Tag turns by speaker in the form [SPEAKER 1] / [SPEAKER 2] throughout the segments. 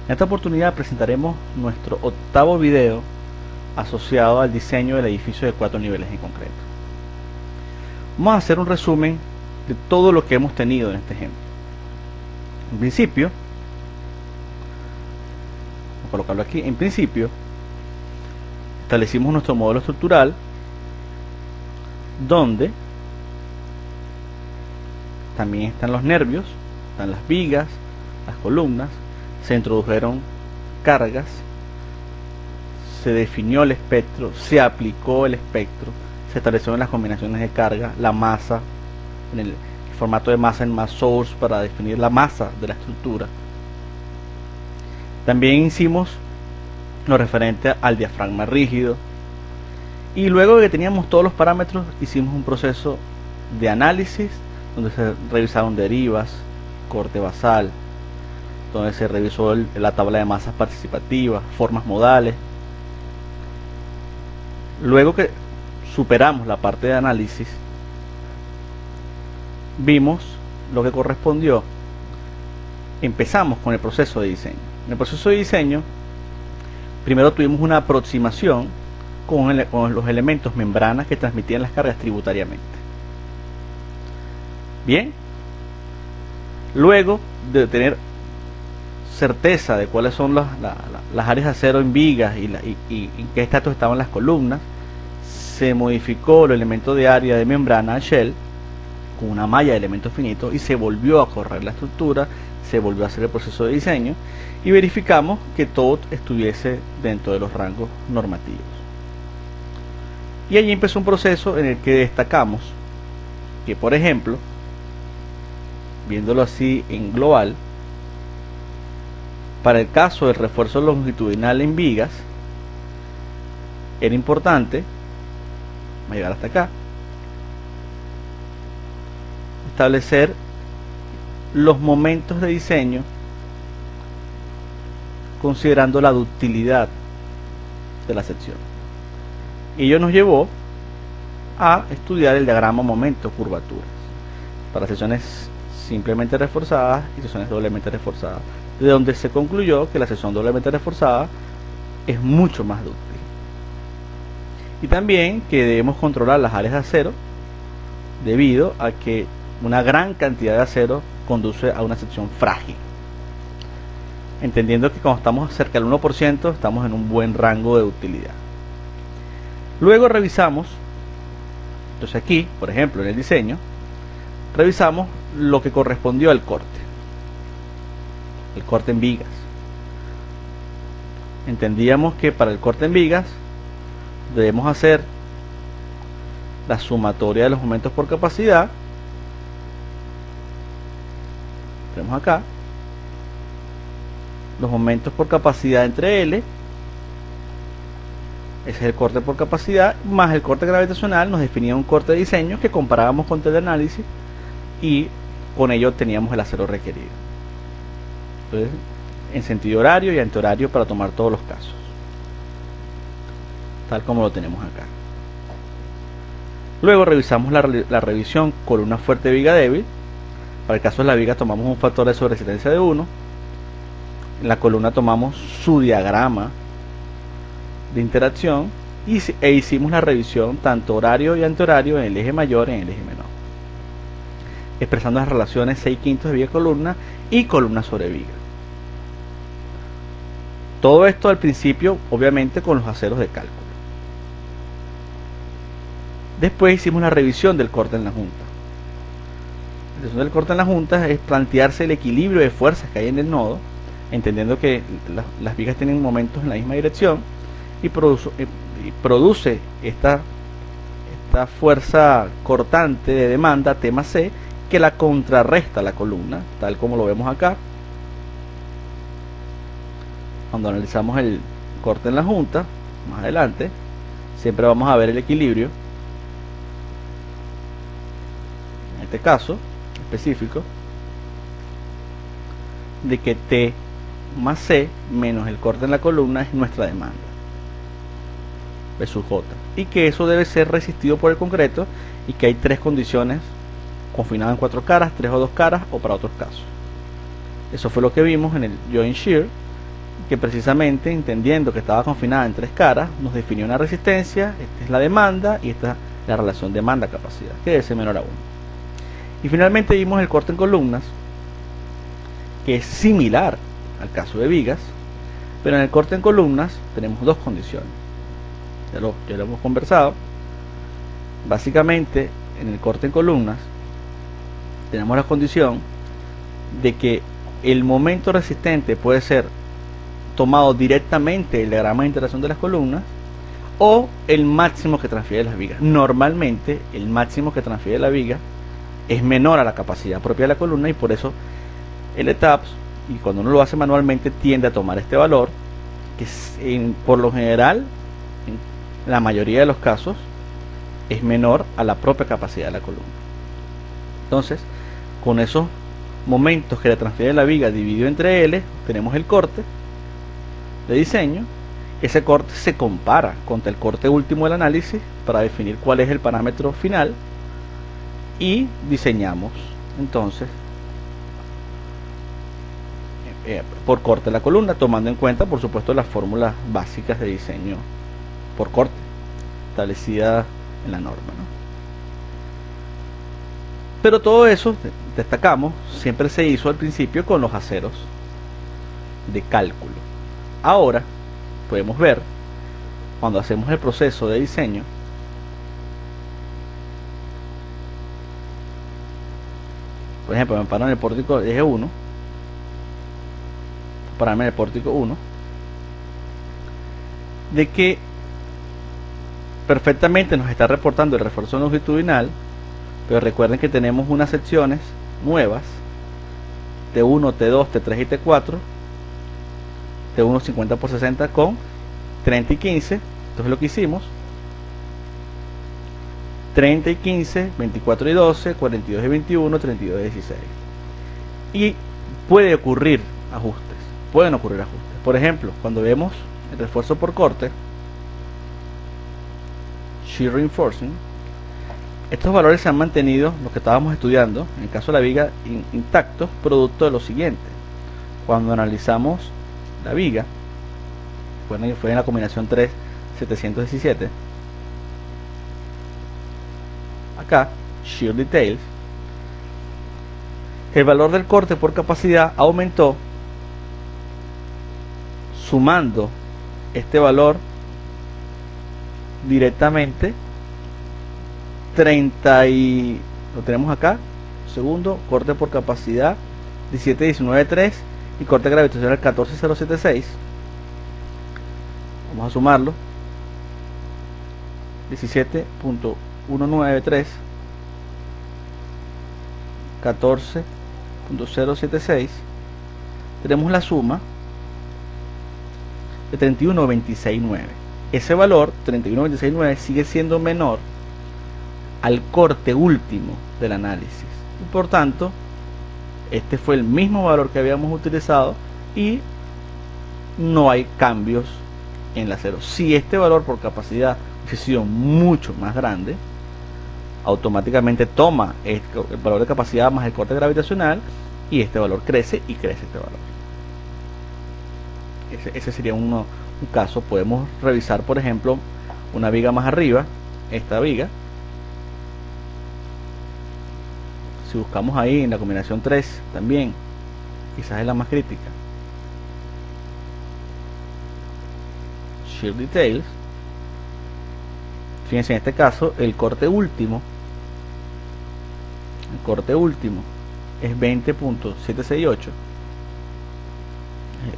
[SPEAKER 1] En esta oportunidad presentaremos nuestro octavo video asociado al diseño del edificio de 4 niveles en concreto. Vamos a hacer un resumen de todo lo que hemos tenido en este ejemplo. En principio, voy a colocarlo aquí. En principio, establecimos nuestro modelo estructural, donde también están los nervios, están las vigas, las columnas. Se introdujeron cargas, se definió el espectro, se aplicó el espectro, se establecieron las combinaciones de carga, la masa, en el formato de masa en mass source para definir la masa de la estructura. También hicimos lo referente al diafragma rígido, y luego de que teníamos todos los parámetros hicimos un proceso de análisis donde se revisaron derivas, corte basal, donde se revisó la tabla de masas participativas, formas modales. Luego que superamos la parte de análisis, vimos lo que correspondió. Empezamos con el proceso de diseño. En el proceso de diseño, primero tuvimos una aproximación con los elementos membranas que transmitían las cargas tributariamente. Bien, luego de tener certeza de cuáles son las áreas de acero en vigas y en qué estatus estaban las columnas, se modificó el elemento de área de membrana a shell con una malla de elementos finitos y se volvió a correr la estructura, se volvió a hacer el proceso de diseño y verificamos que todo estuviese dentro de los rangos normativos. Y allí empezó un proceso en el que destacamos que, por ejemplo, viéndolo así en global, para el caso del refuerzo longitudinal en vigas, era importante, voy a llegar hasta acá, establecer los momentos de diseño considerando la ductilidad de la sección. Ello nos llevó a estudiar el diagrama momento curvaturas para secciones simplemente reforzadas y secciones doblemente reforzadas, de donde se concluyó que la sección doblemente reforzada es mucho más dúctil, y también que debemos controlar las áreas de acero debido a que una gran cantidad de acero conduce a una sección frágil, entendiendo que cuando estamos cerca del 1% estamos en un buen rango de ductilidad. Luego revisamos, entonces aquí, por ejemplo, en el diseño, revisamos lo que correspondió al corte, el corte en vigas. Entendíamos que para el corte en vigas debemos hacer la sumatoria de los momentos por capacidad. Tenemos acá los momentos por capacidad entre L, ese es el corte por capacidad, más el corte gravitacional. Nos definía un corte de diseño que comparábamos con el análisis y con ello teníamos el acero requerido. Entonces, en sentido horario y antihorario para tomar todos los casos, tal como lo tenemos acá. Luego revisamos la revisión columna fuerte, viga débil. Para el caso de la viga tomamos un factor de sobresistencia de 1. En la columna tomamos su diagrama de interacción e hicimos la revisión tanto horario y antihorario en el eje mayor y en el eje menor, expresando las relaciones 6/5 de viga columna y columna sobre viga. Todo esto al principio obviamente con los aceros de cálculo. Después hicimos la revisión del corte en la junta. La revisión del corte en la junta es plantearse el equilibrio de fuerzas que hay en el nodo, entendiendo que las vigas tienen momentos en la misma dirección y produce esta fuerza cortante de demanda T más C, que la contrarresta la columna, tal como lo vemos acá. Cuando analizamos el corte en la junta más adelante, siempre vamos a ver el equilibrio. En este caso específico, de que T más C menos el corte en la columna es nuestra demanda versus J, y que eso debe ser resistido por el concreto, y que hay tres condiciones confinadas en 4 caras, 3 o 2 caras, o para otros casos. Eso fue lo que vimos en el joint shear, que precisamente entendiendo que estaba confinada en 3 caras, nos definió una resistencia, esta es la demanda y esta es la relación demanda-capacidad, que debe ser menor a 1. Y finalmente vimos el corte en columnas, que es similar al caso de vigas, pero en el corte en columnas tenemos 2 condiciones. Ya lo hemos conversado. Básicamente, en el corte en columnas tenemos la condición de que el momento resistente puede ser tomado directamente del diagrama de interacción de las columnas o el máximo que transfiere las vigas. Normalmente el máximo que transfiere la viga es menor a la capacidad propia de la columna, y por eso el ETABS, y cuando uno lo hace manualmente, tiende a tomar este valor, que por lo general, en la mayoría de los casos, es menor a la propia capacidad de la columna. Entonces, con esos momentos que le transfiere la viga dividido entre L, tenemos el corte de diseño. Ese corte se compara contra el corte último del análisis para definir cuál es el parámetro final, y diseñamos entonces por corte la columna, tomando en cuenta por supuesto las fórmulas básicas de diseño por corte establecidas en la norma, ¿no? Pero todo eso, destacamos, siempre se hizo al principio con los aceros de cálculo. Ahora podemos ver, cuando hacemos el proceso de diseño, por ejemplo, me paro en el pórtico de eje 1, pararme en el pórtico 1, de que perfectamente nos está reportando el refuerzo longitudinal, pero recuerden que tenemos unas secciones nuevas, T1, T2, T3 y T4, T1 50 por 60 con 30 y 15, entonces lo que hicimos, 30 y 15, 24 y 12, 42 y 21, 32 y 16. Y pueden ocurrir ajustes. Por ejemplo, cuando vemos el refuerzo por corte, shear reinforcing, estos valores se han mantenido, los que estábamos estudiando, en el caso de la viga, intactos, producto de lo siguiente. Cuando analizamos la viga, bueno, fue en la combinación 3, 717, acá, shear details, el valor del corte por capacidad aumentó, sumando este valor directamente 30 y lo tenemos acá, segundo, corte por capacidad 17.19.3 y corte gravitacional 14.076. Vamos a sumarlo, 17.193, 14.076. tenemos la suma de 31.26.9. ese valor 31.26.9 sigue siendo menor al corte último del análisis, y por tanto este fue el mismo valor que habíamos utilizado y no hay cambios en la acero. Si este valor por capacidad hubiese sido mucho más grande, automáticamente toma el valor de capacidad más el corte gravitacional y este valor crece y crece este valor. Ese sería un caso. Podemos revisar, por ejemplo, una viga más arriba, esta viga. Si buscamos ahí en la combinación 3 también, quizás es la más crítica, shear details, fíjense, en este caso el corte último es 20.768,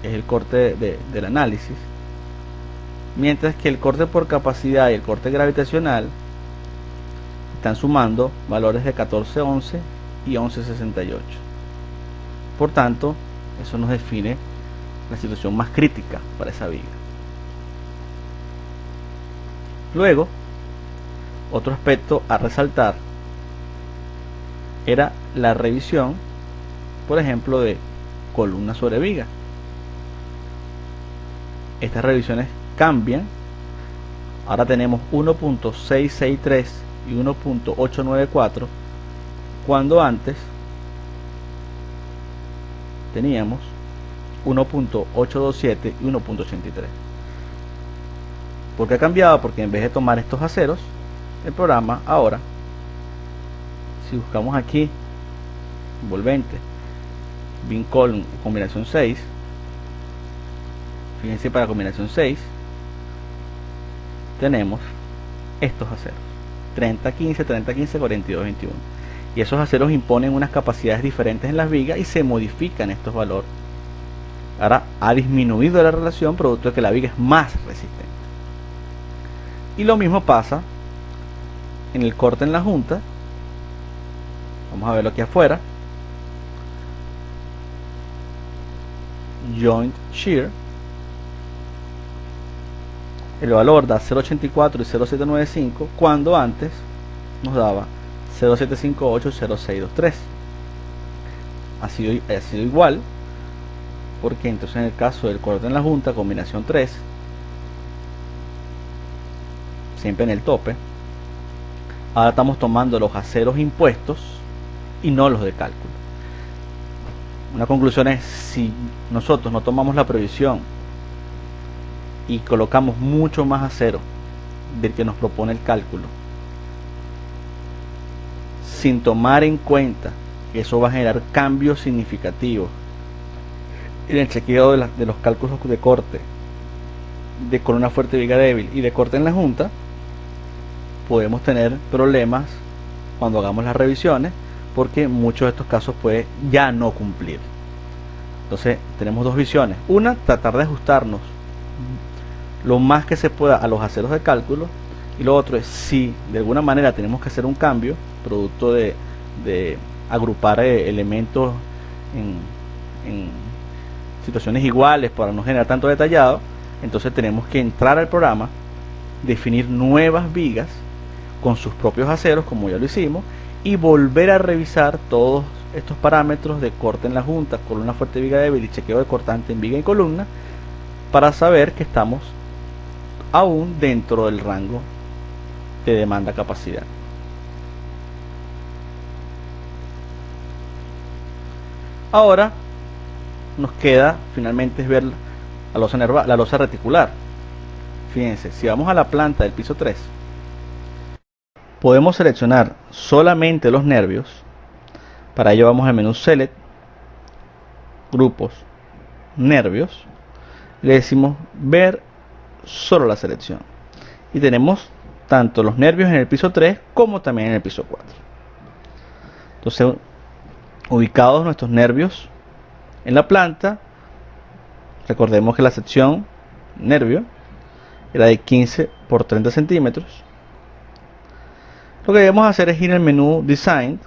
[SPEAKER 1] es el corte del análisis, mientras que el corte por capacidad y el corte gravitacional están sumando valores de 14.11 y 11.68. por tanto, eso nos define la situación más crítica para esa viga. Luego, otro aspecto a resaltar era la revisión, por ejemplo, de columna sobre viga. Estas revisiones cambian. Ahora tenemos 1.663 y 1.894, cuando antes teníamos 1.827 y 1.83. ¿Por qué ha cambiado? Porque en vez de tomar estos aceros, el programa ahora, si buscamos aquí envolvente Lincoln combinación 6, fíjense, para combinación 6 tenemos estos aceros 30 15 30 15 42 21, y esos aceros imponen unas capacidades diferentes en las vigas y se modifican estos valores. Ahora ha disminuido la relación producto de que la viga es más resistente. Y lo mismo pasa en el corte en la junta. Vamos a verlo aquí afuera. Joint Shear. El valor da 0.84 y 0.795 cuando antes nos daba 0.758 y 0.623. Ha sido igual, porque entonces en el caso del corte en la junta combinación 3, siempre en el tope, ahora estamos tomando los aceros impuestos y no los de cálculo. Una conclusión es: si nosotros no tomamos la previsión y colocamos mucho más acero del que nos propone el cálculo, sin tomar en cuenta que eso va a generar cambios significativos en el chequeo de los cálculos de corte de columna fuerte, viga débil y de corte en la junta, podemos tener problemas cuando hagamos las revisiones, porque muchos de estos casos puede ya no cumplir. Entonces tenemos dos visiones: una, tratar de ajustarnos lo más que se pueda a los aceros de cálculo, y lo otro es, si de alguna manera tenemos que hacer un cambio producto de agrupar elementos en situaciones iguales para no generar tanto detallado, entonces tenemos que entrar al programa, definir nuevas vigas con sus propios aceros, como ya lo hicimos, y volver a revisar todos estos parámetros de corte en la junta, columna fuerte, viga débil y chequeo de cortante en viga y columna, para saber que estamos aún dentro del rango de demanda capacidad. Ahora nos queda finalmente ver la losa reticular. Fíjense, si vamos a la planta del piso 3, podemos seleccionar solamente los nervios. Para ello vamos al menú Select, Grupos, Nervios, le decimos ver solo la selección, y tenemos tanto los nervios en el piso 3 como también en el piso 4. Entonces, ubicados nuestros nervios en la planta, recordemos que la sección nervio era de 15 por 30 centímetros. Lo que debemos hacer es ir al menú Design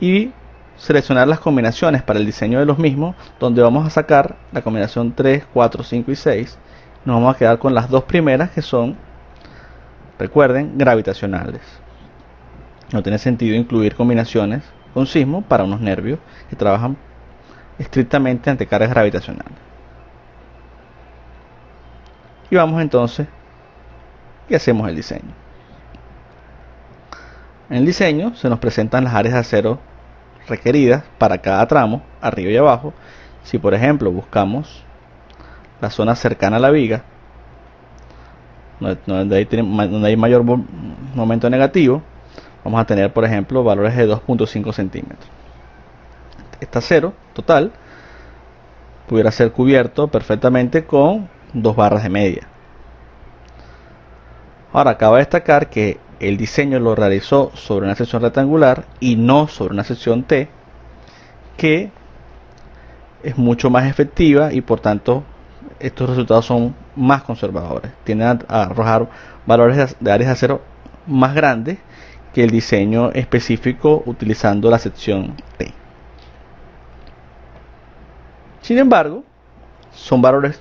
[SPEAKER 1] y seleccionar las combinaciones para el diseño de los mismos, donde vamos a sacar la combinación 3, 4, 5 y 6. Nos vamos a quedar con las dos primeras, que son, recuerden, gravitacionales. No tiene sentido incluir combinaciones con sismo para unos nervios que trabajan estrictamente ante cargas gravitacionales. Y vamos entonces y hacemos el diseño. En el diseño se nos presentan las áreas de acero requeridas para cada tramo, arriba y abajo. Si por ejemplo buscamos la zona cercana a la viga, donde hay mayor momento negativo, vamos a tener por ejemplo valores de 2.5 centímetros. Este acero total pudiera ser cubierto perfectamente con 2 barras de media. Ahora, acaba de destacar que el diseño lo realizó sobre una sección rectangular y no sobre una sección T, que es mucho más efectiva, y por tanto estos resultados son más conservadores. Tienden a arrojar valores de áreas de acero más grandes que el diseño específico utilizando la sección T. Sin embargo, son valores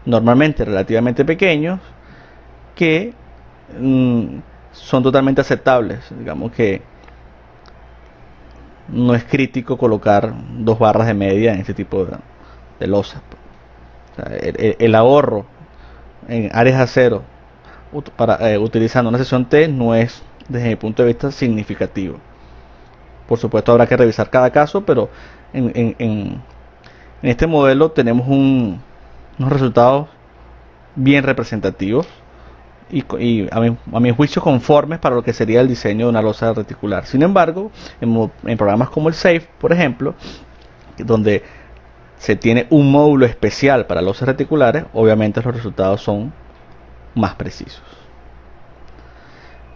[SPEAKER 1] normalmente relativamente pequeños que son totalmente aceptables. Digamos que no es crítico colocar 2 barras de media en este tipo de losas. O sea, el ahorro en áreas de acero utilizando una sección T no es, desde mi punto de vista, significativo. Por supuesto habrá que revisar cada caso, pero en En este modelo tenemos unos resultados bien representativos y a mi juicio conformes para lo que sería el diseño de una losa reticular. Sin embargo, en programas como el SAFE, por ejemplo, donde se tiene un módulo especial para losas reticulares, obviamente los resultados son más precisos.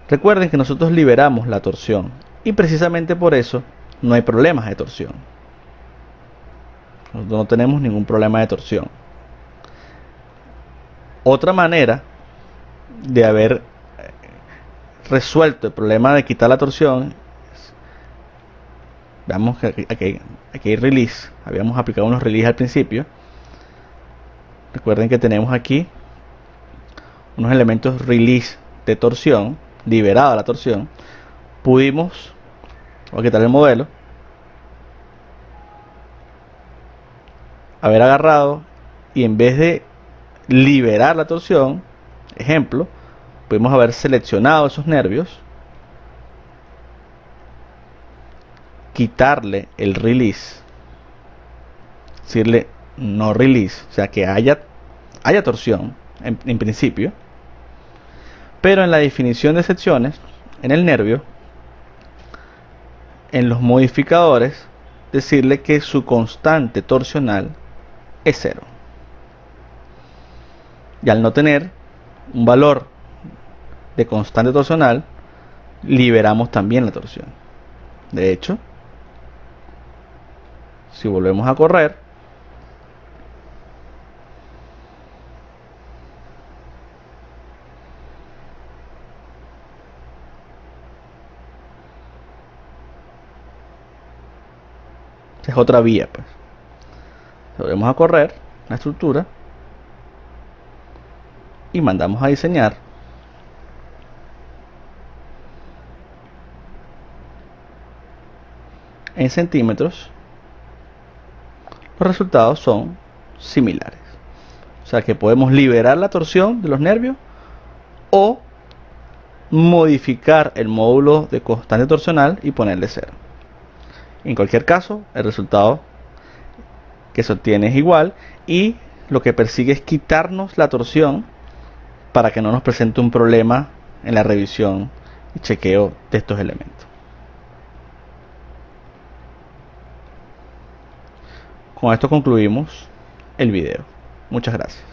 [SPEAKER 1] Recuerden que nosotros liberamos la torsión y precisamente por eso no hay problemas de torsión. Nosotros no tenemos ningún problema de torsión. Otra manera de haber resuelto el problema de quitar la torsión, veamos que aquí hay release, habíamos aplicado unos release al principio. Recuerden que tenemos aquí unos elementos release de torsión, liberada la torsión. Pudimos, voy a quitar el modelo, haber agarrado y en vez de liberar la torsión, ejemplo, pudimos haber seleccionado esos nervios, quitarle el release, decirle no release, o sea que haya torsión en principio, pero en la definición de secciones, en el nervio, en los modificadores, decirle que su constante torsional es 0. Y al no tener un valor de constante torsional, liberamos también la torsión. De hecho, si volvemos a correr, esa es otra vía, pues. Volvemos a correr la estructura y mandamos a diseñar. En centímetros, los resultados son similares. O sea que podemos liberar la torsión de los nervios o modificar el módulo de constante torsional y ponerle 0. En cualquier caso, el resultado que se obtiene es igual y lo que persigue es quitarnos la torsión para que no nos presente un problema en la revisión y chequeo de estos elementos. Con esto concluimos el video. Muchas gracias.